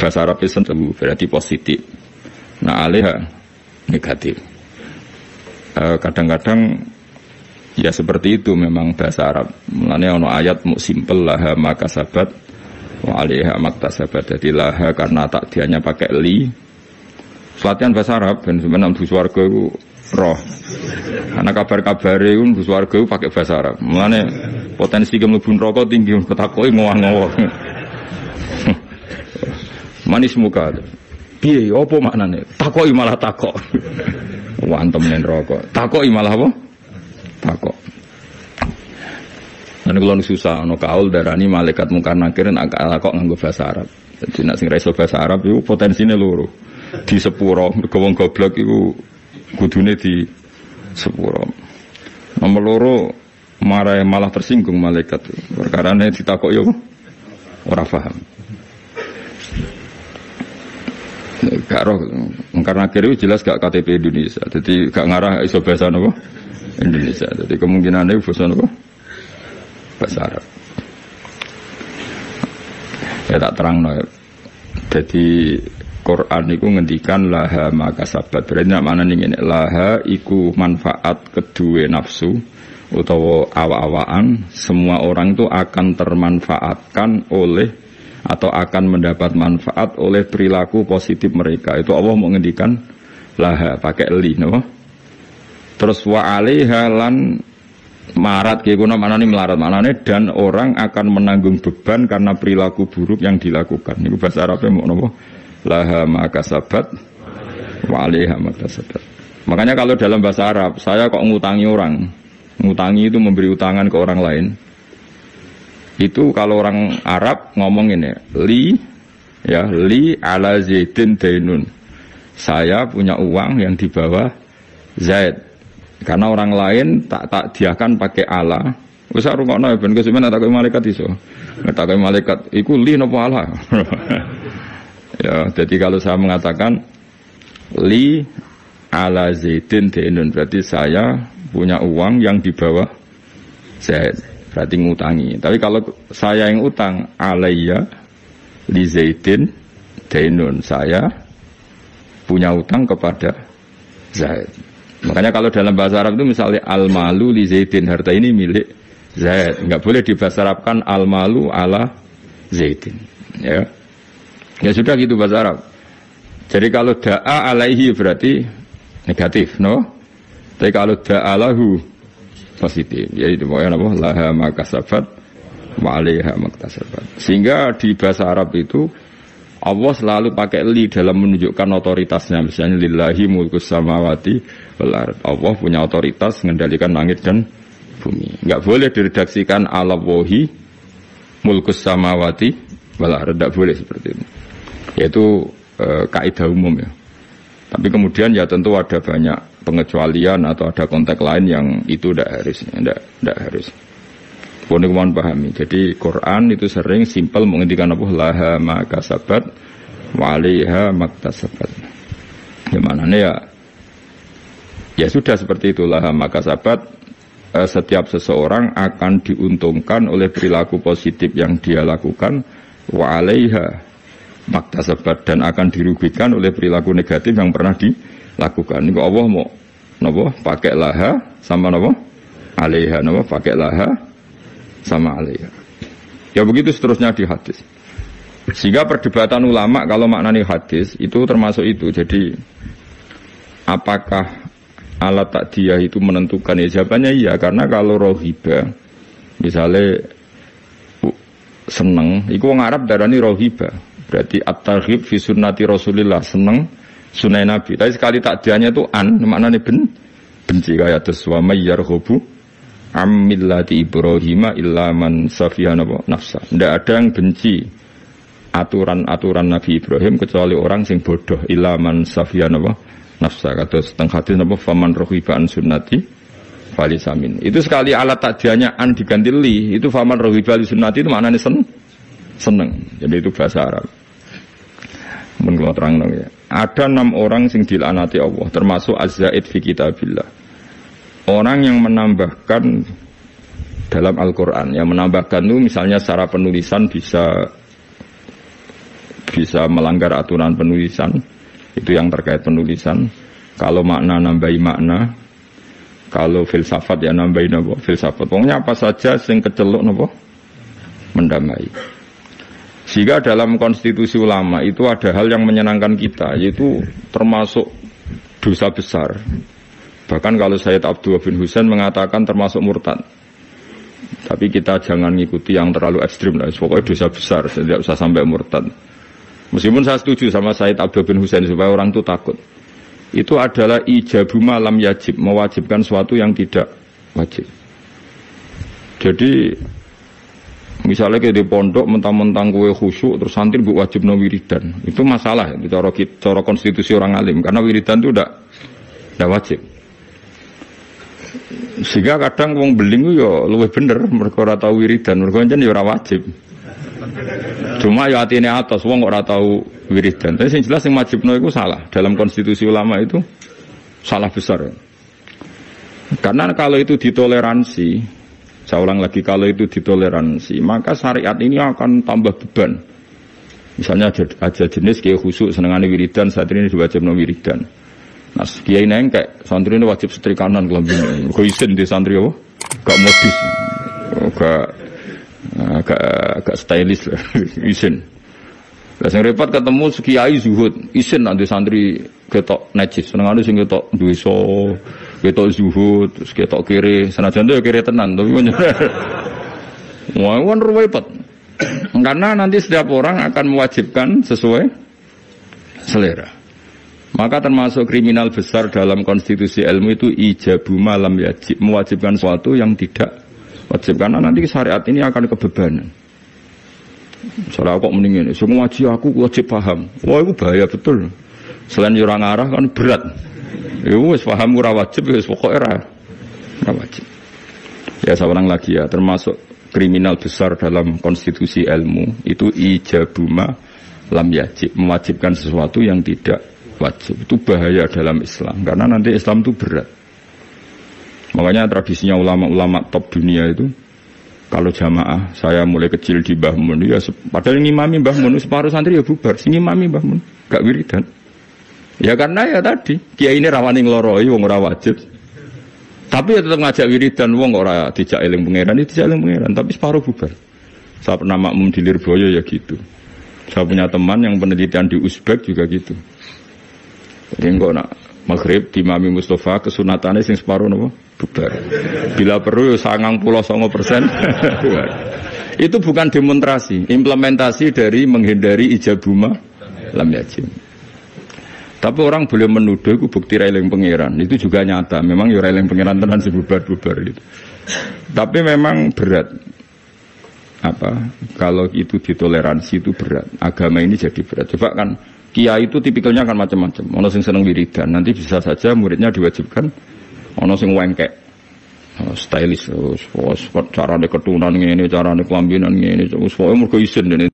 Bahasa Arab itu berarti positif. Nah, alaiha negatif. Kadang-kadang ya seperti itu memang bahasa Arab. Mulanya ono ayat mu simpel laha maka sabat wa alaiha maktasabat. Jadi laha karena takdiannya pakai li. Latihan bahasa Arab ben sebenarnya di swarga itu roh. Karena kabar-kabar itu di swarga itu pakai bahasa Arab. Mulanya potensi mlebu neraka tinggi ketakoki ngowah-ngowah. Manis muka. Piye apa maknane? Takoki malah takok. Wantem nen rokok. Takoki malah apa? Takok. Nek kula susah ana kaul darani malaikat mungkar nakir nek kok nganggo bahasa Arab. Dadi nek sing ra iso bahasa Arab iku potensine loro. Di sepuro, mergo wong goblok iku kudune di sepuro. Nomor loro malah tersinggung malaikat. Perkarane ditakok yo ora paham. Gak roh, karena akhirnya jelas gak KTP Indonesia, jadi gak ngarah iso bahasa apa Indonesia, jadi kemungkinannya bahasa apa bahasa Arab. Ya tak terang no. Jadi Quran itu ngendikan laha maka sabat, berarti nak mana nih ini laha iku manfaat kedua nafsu utawa awa-awaan, semua orang itu akan termanfaatkan oleh atau akan mendapat manfaat oleh perilaku positif mereka. Itu Allah mau ngendikan laha pakai li, no? Terus wa alaiha lan marat kayak guna mana nih melarat mana nih, dan orang akan menanggung beban karena perilaku buruk yang dilakukan. Ini bahasa Arabnya mau nopo laha maka sabat wa alaiha maka sabat. Makanya kalau dalam bahasa Arab saya kok ngutangi orang, ngutangi itu memberi utangan ke orang lain. Itu kalau orang Arab ngomong ini li ala zaidin dainun, saya punya uang yang di bawah Zaid, karena orang lain tak diakan pakai ala. Wis rungokno ben kesuwen tak malaikat iso tak malaikat iku li napa ala. Ya jadi kalau saya mengatakan li ala zaidin dainun, berarti saya punya uang yang di bawah Zaid, berarti ngutangi. Tapi kalau saya yang utang alayya li zaidin dainun, saya punya utang kepada Zaid. Makanya kalau dalam bahasa Arab itu misalnya al-malu li zaidin, harta ini milik Zaid, enggak boleh dibahasa Arabkan al-malu ala zaidin. Ya. Ya sudah gitu bahasa Arab. Jadi kalau da'a alaihi berarti negatif, no? Tapi kalau da'a lahu positif. Jadi pokoknya apa? Laha makasabat wa 'alaiha maktasabat. Sehingga di bahasa Arab itu Allah selalu pakai li dalam menunjukkan otoritasnya. Misalnya lillahi mulkus samawati wal ard. Allah punya otoritas mengendalikan langit dan bumi. Enggak boleh diredaksikan ala wahi mulkus samawati wal ard. Enggak boleh seperti itu. Yaitu kaidah umum ya. Tapi kemudian ya tentu ada banyak pengecualian atau ada konteks lain yang itu tidak harus. Pun mohon pahami. Jadi Quran itu sering simpel menghentikan apa laha makasabat wa 'alaiha maktasabat. Gimana nih ya sudah seperti itu laha makasabat. Setiap seseorang akan diuntungkan oleh perilaku positif yang dia lakukan wa 'alaiha maktasabat, dan akan dirugikan oleh perilaku negatif yang pernah dilakukan. Ini Allah mau napa pakai laha sama napa 'alaiha, napa pakai laha sama 'alaiha. Ya begitu seterusnya di hadis. Sehingga perdebatan ulama kalau maknani hadis itu termasuk itu. Jadi apakah alat takdiyah itu menentukan? Ya jawabannya iya, karena kalau rohiba misalnya seneng, itu orang Arab darani rohiba. Berarti at-targhib fi sunnati Rasulillah, seneng sunai Nabi. Tapi sekali takdiyahnya itu maknanya benci kayak terus wa may yarghabu am millati Ibrahim illa man safiha nafsa. Tidak ada yang benci aturan-aturan Nabi Ibrahim kecuali orang sing bodoh, illa man safiha nafsa. Kata setengah hadis faman raghiba an sunnati falisamin. Itu sekali alat takdiyahnya an diganti li, itu faman raghiba li sunnati itu maknanya seneng. Jadi itu bahasa Arab. Menurut terang ya. Ada 6 orang sing dilaknati Allah, termasuk az-zaid fi kitabillah. Orang yang menambahkan dalam Al-Quran, yang menambahkan itu misalnya secara penulisan bisa bisa melanggar aturan penulisan, itu yang terkait penulisan. Kalau makna nambahi makna, kalau filsafat ya nambahi napa filsafat. Pokoknya apa saja sing keceluk napa mendamai. Sehingga dalam konstitusi ulama itu ada hal yang menyenangkan kita, yaitu termasuk dosa besar. Bahkan kalau Sayyid Abdullah bin Husain mengatakan termasuk murtad. Tapi kita jangan ngikuti yang terlalu ekstrim lah. Pokoknya dosa besar, tidak usah sampai murtad. Meskipun saya setuju sama Sayyid Abdullah bin Husain supaya orang itu takut. Itu adalah ijabu malam yajib, mewajibkan sesuatu yang tidak wajib. Jadi misalnya kayak di pondok mentang-mentang kue khusyuk terus santri bu wajib no wiridan, itu masalah itu cara konstitusi orang alim, karena wiridan itu tidak wajib. Sehingga kadang wong beling yo luwih bener mergo ora tau wiridan, mergo pancen yo ora wajib. Cuma ya atine atos wong ora tau wiridan. Tapi sing jelas sing wajibno iku salah. Dalam konstitusi ulama itu salah besar. Karena kalau itu ditoleransi, saya ulang lagi, kalau itu ditoleransi, maka syariat ini akan tambah beban. Misalnya ada jenis kiai khusyuk senengane wiridan, santri ini diwajibno wiridan. Nah, kiai nengkek, santri ini wajib setrikanan kelambine. Kok isin di santri apa? Gak modis. Agak stylish lah, isin. Lah sing repot ketemu kiai zuhud, isin nanti santri ketok najis, senengane sing ketok dosa, ketok zuhud, terus ketok kiri, senajan itu ya kiri tenan, tapi wah, kan repot. Karena nanti setiap orang akan mewajibkan sesuai selera. Maka termasuk kriminal besar dalam konstitusi ilmu itu ijabu malam yajib, mewajibkan sesuatu yang tidak wajib, karena nanti syariat ini akan kebebanan. Misalnya kok mendingin, semua aku wajib paham. Wah itu bahaya betul. Selain orang arah kan berat. Ya wis paham ora wajib, wis pokoknya ora wajib. Ya saya ulang lagi ya, termasuk kriminal besar dalam konstitusi ilmu itu ijabuma lam yajib, mewajibkan sesuatu yang tidak wajib. Itu bahaya dalam Islam, karena nanti Islam itu berat. Makanya tradisinya ulama-ulama top dunia itu, kalau jamaah, saya mulai kecil di Mbah Mun, ya, padahal ngimami Mbah Mun, separuh santri ya bubar, ngimami Mbah Mun, gak wiridan. Ya karena ya tadi, kiai ini rawani ngloroi, wong ora wajib. Tapi ya tetap ngajak wiridan, wong ora dijak eling pangeran, ya dijak eling pangeran, tapi separuh bubar. Saya pernah makmum di Lirboyo ya gitu. Saya punya teman yang penelitian di Uzbek juga gitu. Jadi enggak nak maghrib di Mami Mustafa kesunatannya sing separuh nopo bubar. Bila perlu 99%. Itu bukan demonstrasi, implementasi dari menghindari ijabuma lam yajib. Tapi orang boleh menuduh itu bukti railing pangeran, itu juga nyata. Memang ya railing pangeran tenan sebubar-bubar itu. Tapi memang berat. Kalau itu ditoleransi itu berat. Agama ini jadi berat. Coba kan kiai itu tipikalnya kan macam-macam. Ono sing seneng wiridan, nanti bisa saja muridnya diwajibkan. Ono sing wengkek, stylish, carane ketunan ngene, carane kelambinan ngene, wis pokoke mergo isin dene.